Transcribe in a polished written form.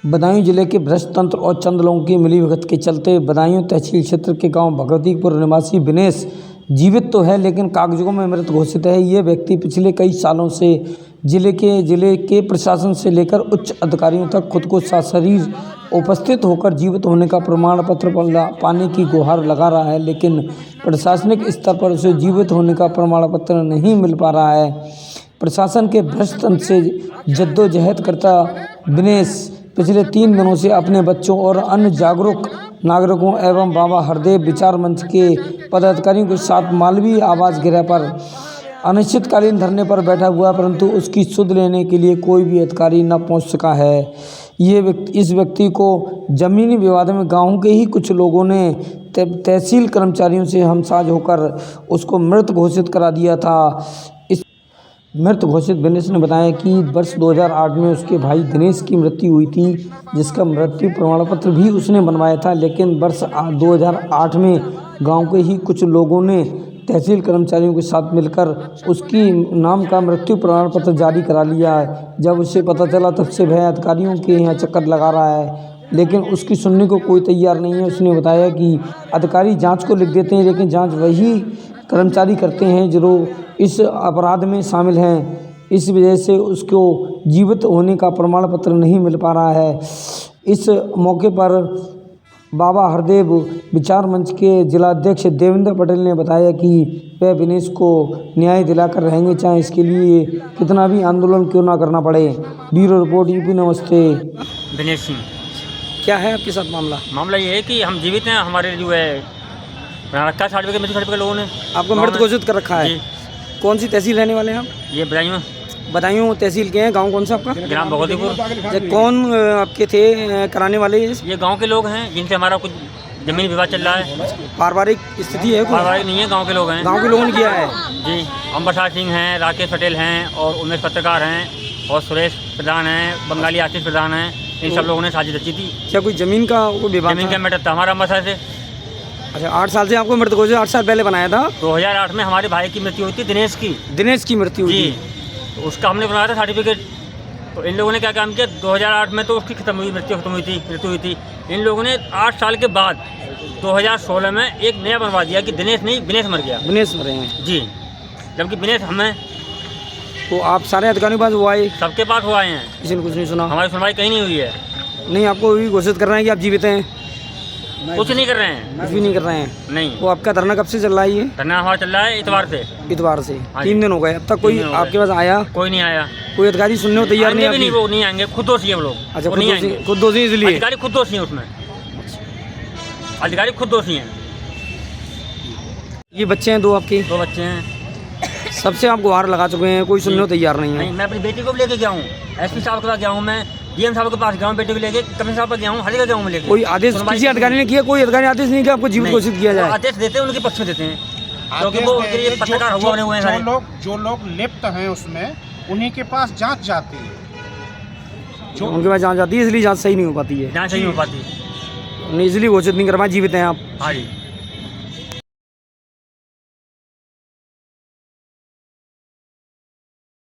बदायूं जिले के भ्रष्ट तंत्र और चंद लोगों की मिलीभगत के चलते बदायूं तहसील क्षेत्र के गांव भगवतीपुर निवासी दिनेश जीवित तो है लेकिन कागजों में मृत घोषित है। ये व्यक्ति पिछले कई सालों से जिले के प्रशासन से लेकर उच्च अधिकारियों तक खुद को सशरीर उपस्थित होकर जीवित होने का प्रमाण पत्र पाने की गुहार लगा रहा है, लेकिन प्रशासनिक स्तर पर उसे जीवित होने का प्रमाण पत्र नहीं मिल पा रहा है। प्रशासन के भ्रष्ट तंत्र से जद्दोजहद करता दिनेश पिछले 3 दिनों से अपने बच्चों और अन्य जागरूक नागरिकों एवं बाबा हरदेव विचार मंच के पदाधिकारियों के साथ मालवीय आवास गृह पर अनिश्चितकालीन धरने पर बैठा हुआ, परंतु उसकी सुध लेने के लिए कोई भी अधिकारी न पहुंच सका है। इस व्यक्ति को जमीनी विवाद में गांव के ही कुछ लोगों ने तहसील कर्मचारियों से हमसाज होकर उसको मृत घोषित करा दिया था। मृत घोषित दिनेश ने बताया कि वर्ष 2008 में उसके भाई दिनेश की मृत्यु हुई थी, जिसका मृत्यु प्रमाण पत्र भी उसने बनवाया था, लेकिन वर्ष 2008 में गांव के ही कुछ लोगों ने तहसील कर्मचारियों के साथ मिलकर उसकी नाम का मृत्यु प्रमाण पत्र जारी करा लिया है। जब उसे पता चला तब से वह अधिकारियों के यहाँ चक्कर लगा रहा है, लेकिन उसकी सुनने को कोई तैयार नहीं है। उसने बताया कि अधिकारी जांच को लिख देते हैं, लेकिन जांच वही कर्मचारी करते हैं जो इस अपराध में शामिल हैं। इस वजह से उसको जीवित होने का प्रमाण पत्र नहीं मिल पा रहा है। इस मौके पर बाबा हरदेव विचार मंच के जिलाध्यक्ष देवेंद्र पटेल ने बताया कि वह दिनेश को न्याय दिलाकर रहेंगे, चाहे इसके लिए कितना भी आंदोलन क्यों ना करना पड़े। ब्यूरो रिपोर्ट यूपी नमस्ते। दिनेश सिंह। क्या है आपके साथ मामला? ये है कि हम जीवित हैं, हमारे जो है बना रखा है सर्टिफिकेट लोगों ने आपको मृत घोषित कर रखा है। कौन सी तहसील रहने वाले हैं आप? ये बदायूं तहसील के हैं। गांव कौन सा आपका? ग्राम भगवतीपुर। कौन आपके थे कराने वाले? ये गांव के लोग हैं जिनसे हमारा कुछ जमीन विवाद चल रहा है। पारिवारिक स्थिति है? पारिवारिक नहीं है, गांव के लोग हैं। गांव के लोगों ने किया है जी। अंबर सिंह हैं, राकेश पटेल हैं और उमेश पत्रकार हैं और सुरेश प्रधान हैं, बंगाली आशीष प्रधान हैं। इन सब लोगों ने साजिश रची थी। क्या कोई जमीन का विवाद? जमीन का मैटर था हमारा अंबर से। अच्छा, 8 साल से आपको मृत घोषित 8 साल पहले बनाया था? 2008 में हमारे भाई की मृत्यु हुई थी, दिनेश की मृत्यु हुई थी। तो उसका हमने बनाया था सर्टिफिकेट। तो इन लोगों ने क्या काम किया, 2008 में तो उसकी मृत्यु हुई थी। इन लोगों ने 8 साल के बाद 2016 में एक नया बनवा दिया कि दिनेश नहीं, दिनेश मर गया। दिनेश मरे हैं जी, जबकि दिनेश हमें। तो आप सारे अधिकारियों के पास हुआ है? सबके पास हुआ हैं। किसी ने कुछ नहीं सुना? हमारी सुनवाई कहीं नहीं हुई है। नहीं, आपको भी घोषित कर रहे हैं कि आप जीवित हैं? कुछ नहीं कर रहे हैं। कुछ भी नहीं कर रहे हैं? नहीं। वो आपका धरना कब से चल रहा है? ये धरना हमारा चल रहा है इतवार से। 3 दिन हो गए। अब तक कोई आपके पास आया? कोई नहीं आया। कोई अधिकारी सुनने को तैयार नहीं? वो नहीं आएंगे, खुद दोषी है वो लोग। अच्छा, खुद दोषी इसलिए? अधिकारी खुद दोषी है उसमें। अधिकारी खुद दोषी हैं। ये बच्चे हैं 2 आपके? 2 बच्चे हैं। सबसे आप गुहार लगा चुके हैं, कोई सुनने को तैयार नहीं है? मैं अपनी बेटी को भी लेके गया हूँ, SP साहब के पास गया हूँ, मैं DM साहब के पास गया हूँ, बेटी को लेके कमिश्नर साहब पर गया हूँ, हर जगह गया हूँ लेके। कोई आदेश किसी अधिकारी ने किया? कोई अधिकारी आदेश नहीं किया आपको जीवित घोषित किया जाए? आदेश देते हैं, उनके पक्ष में देते हैं, क्योंकि वो पत्रकार हुए हैं। जो लोग लिप्त हैं उसमें, उन्हीं के पास जांच जाती है। जो उनके पास जांच जाती है, इसलिए जांच सही नहीं हो पाती है। जांच सही नहीं हो पाती, इसलिए घोषित नहीं कर पाए जीवित हैं आप? हाँ जी।